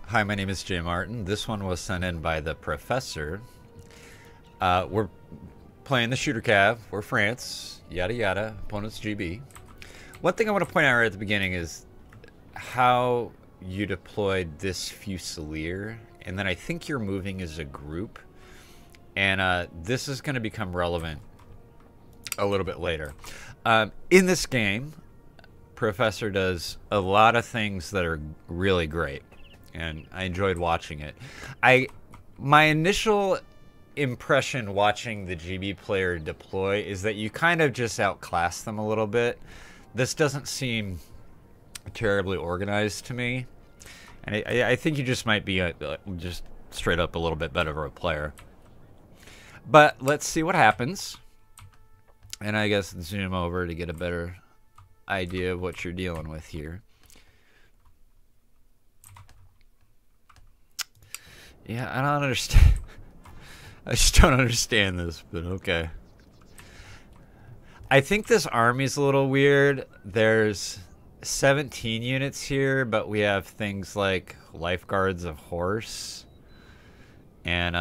Hi, my name is Jay Martin. This one was sent in by the professor. We're playing the shooter cav. We're France. Yada yada. Opponent's GB. One thing I want to point out right at the beginning is how you deployed this Fusilier, and then I think you're moving as a group. And this is going to become relevant a little bit later. In this game, Professor does a lot of things that are really great, and I enjoyed watching it. My initial impression watching the GB player deploy is that you kind of just outclass them a little bit. This doesn't seem terribly organized to me, and I think you just might be just straight up a little bit better of a player. But let's see what happens, and I guess zoom over to get a better idea of what you're dealing with here. Yeah, I don't understand. I just don't understand this, but okay. I think this army's a little weird. There's 17 units here, but we have things like lifeguards of horse and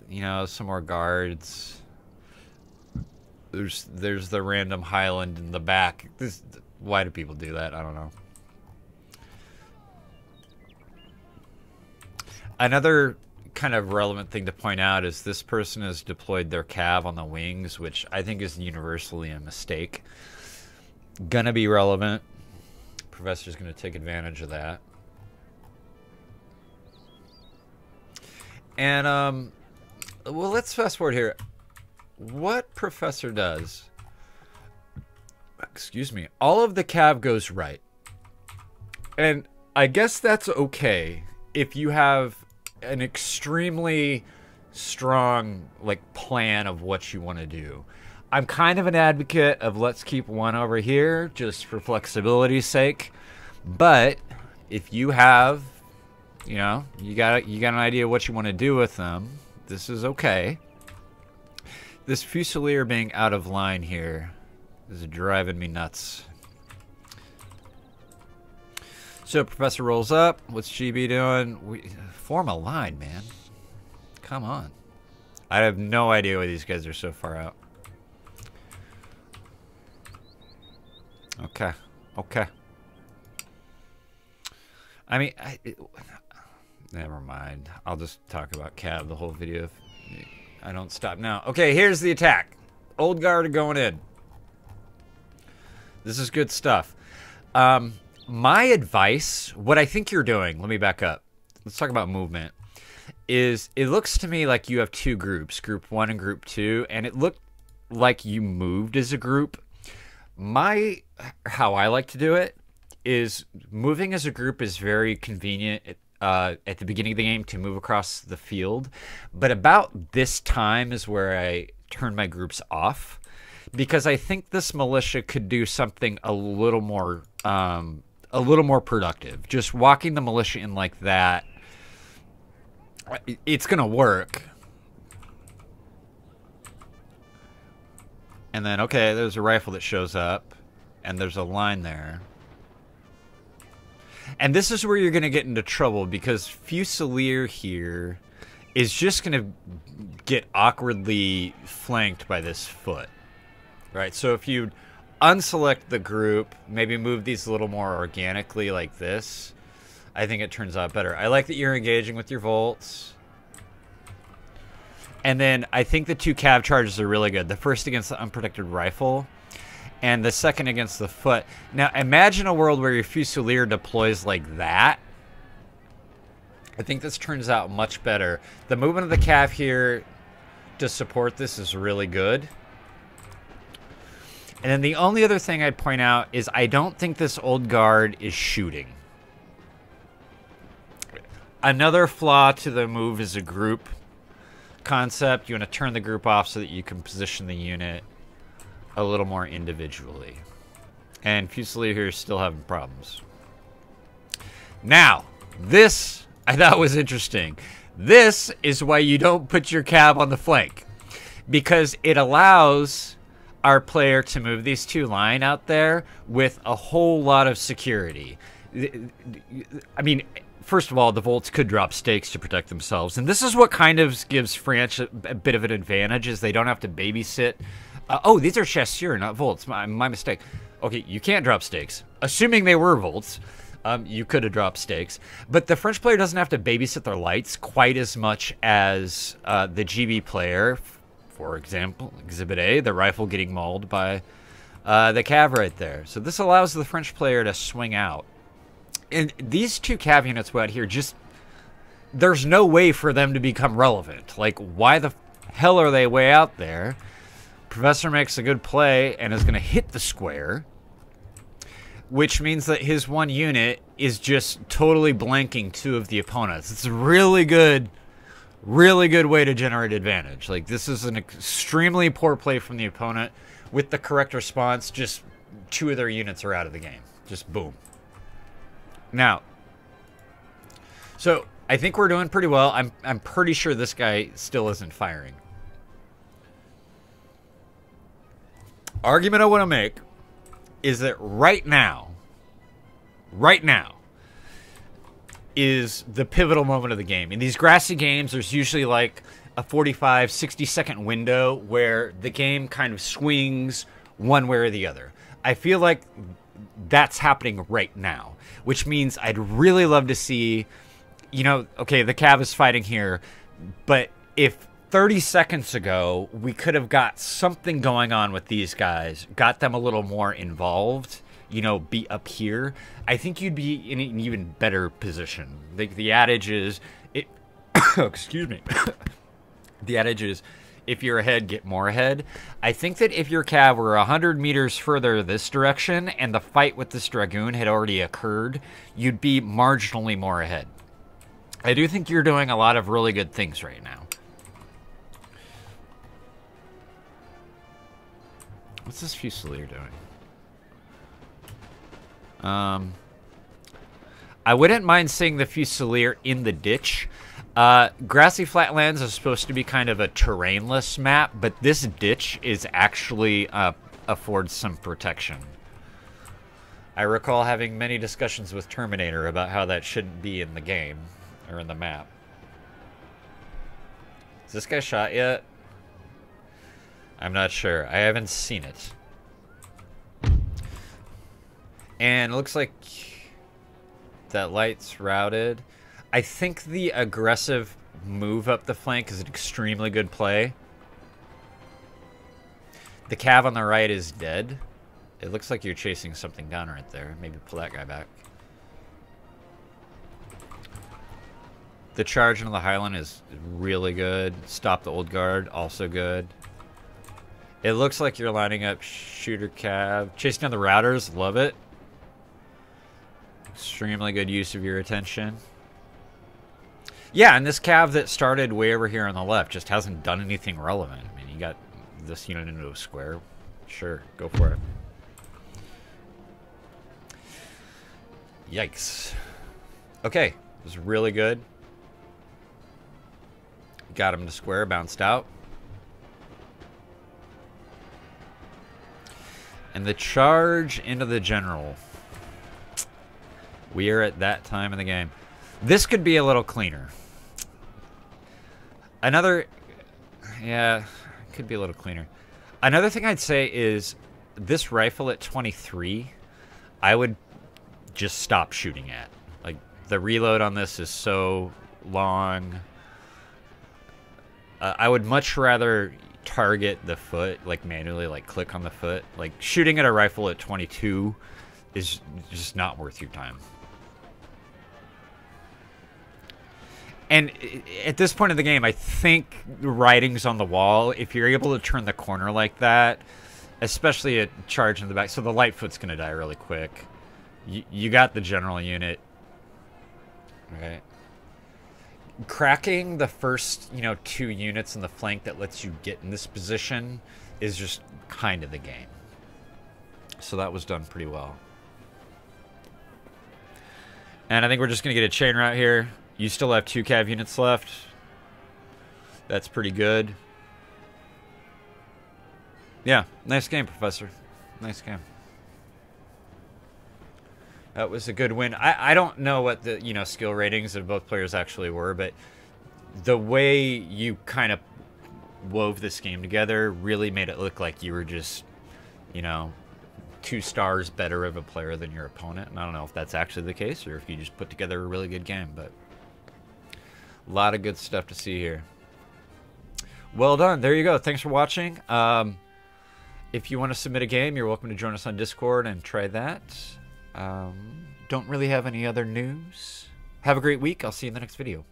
you know, some more guards. There's the random Highland in the back. Why do people do that? I don't know. Another kind of relevant thing to point out is this person has deployed their cav on the wings, which I think is universally a mistake. Gonna be relevant. Professor's gonna take advantage of that. And well, let's fast forward here. What Professor does, excuse me, all of the cav goes right. And I guess that's okay if you have an extremely strong plan of what you want to do. I'm kind of an advocate of let's keep one over here just for flexibility's sake. But if you have, you know, you got an idea of what you want to do with them, this is okay. This Fusilier being out of line here is driving me nuts. So Professor rolls up. What's GB doing? We form a line, man. Come on. I have no idea why these guys are so far out. Okay. Okay. I mean, never mind. I'll just talk about cav the whole video if I don't stop now. Okay, here's the attack. Old guard are going in. This is good stuff. My advice, what I think you're doing, let me back up. Let's talk about movement. Is it looks to me like you have two groups, group 1 and group 2, and it looked like you moved as a group. How I like to do it is moving as a group is very convenient at the beginning of the game to move across the field, but about this time is where I turn my groups off, because I think this militia could do something a little more productive. Just walking the militia in like that, it's gonna work. And then, okay, there's a rifle that shows up, and there's a line there. And this is where you're going to get into trouble, because Fusilier here is just going to get awkwardly flanked by this foot. Right? So if you unselect the group, maybe move these a little more organically like this, I think it turns out better. I like that you're engaging with your volts. And then I think the two cav charges are really good. The first against the unprotected rifle, and the second against the foot. Now, imagine a world where your Fusilier deploys like that. I think this turns out much better. The movement of the cav here to support this is really good. And then the only other thing I'd point out is I don't think this old guard is shooting. Another flaw to the move is a group concept. You want to turn the group off so that you can position the unit a little more individually. And Fusilier here is still having problems. Now, this I thought was interesting. This is why you don't put your cav on the flank, because it allows our player to move these two line out there with a whole lot of security. I mean, first of all, the Volts could drop stakes to protect themselves. And this is what kind of gives France a bit of an advantage, is they don't have to babysit. Oh, these are Chasseurs, not Volts. My mistake. Okay, you can't drop stakes. Assuming they were Volts, you could have dropped stakes. But the French player doesn't have to babysit their lights quite as much as the GB player. For example, Exhibit A, the rifle getting mauled by the cav right there. So this allows the French player to swing out. And these two cav units out here, just, there's no way for them to become relevant. Like, why the hell are they way out there? Professor makes a good play and is going to hit the square, which means that his one unit is just totally blanking two of the opponents. It's a really good way to generate advantage. Like, this is an extremely poor play from the opponent. With the correct response, just two of their units are out of the game. Just boom. Now, so I think we're doing pretty well. I'm pretty sure this guy still isn't firing. Argument I want to make is that right now is the pivotal moment of the game. In these grassy games, there's usually like a 45, 60-second window where the game kind of swings one way or the other. I feel like that's happening right now, which means I'd really love to see, you know, okay, the cav is fighting here, but if 30 seconds ago we could have got something going on with these guys, got them a little more involved, you know, be up here, I think you'd be in an even better position. The adage is, excuse me, the adage is, if you're ahead, get more ahead. I think that if your cav were 100 meters further this direction and the fight with this Dragoon had already occurred, you'd be marginally more ahead. I do think you're doing a lot of really good things right now. What's this Fusilier doing? I wouldn't mind seeing the Fusilier in the ditch. Grassy Flatlands is supposed to be kind of a terrainless map, but this ditch is actually affords some protection. I recall having many discussions with Terminator about how that shouldn't be in the game, or in the map. Is this guy shot yet? I'm not sure. I haven't seen it. And it looks like that light's routed. I think the aggressive move up the flank is an extremely good play. The cav on the right is dead. It looks like you're chasing something down right there. Maybe pull that guy back. The charge into the Highland is really good. Stop the old guard, also good. It looks like you're lining up shooter cav. Chasing down the routers, love it. Extremely good use of your attention. Yeah, and this cav that started way over here on the left just hasn't done anything relevant. I mean, you got this unit into a square. Sure, go for it. Yikes. Okay, it was really good. Got him to square, bounced out. And the charge into the general. We are at that time in the game. This could be a little cleaner. Another... Yeah, could be a little cleaner. Another thing I'd say is this rifle at 23, I would just stop shooting at. Like, the reload on this is so long. I would much rather target the foot, like manually, like click on the foot. Like, shooting at a rifle at 22 is just not worth your time. And at this point in the game, I think the writing's on the wall. If you're able to turn the corner like that, especially a charge in the back, so the Lightfoot's going to die really quick. You got the general unit. Okay. Cracking the first, you know, 2 units in the flank that lets you get in this position is just kind of the game. So that was done pretty well. And I think we're just going to get a chain route here. You still have 2 cav units left. That's pretty good. Yeah, nice game, Professor. Nice game. That was a good win. I don't know what the skill ratings of both players actually were, but the way you kind of wove this game together really made it look like you were just, 2 stars better of a player than your opponent. And I don't know if that's actually the case or if you just put together a really good game, but a lot of good stuff to see here. Well done. There you go. Thanks for watching. If you want to submit a game, you're welcome to join us on Discord and try that. Don't really have any other news. Have a great week. I'll see you in the next video.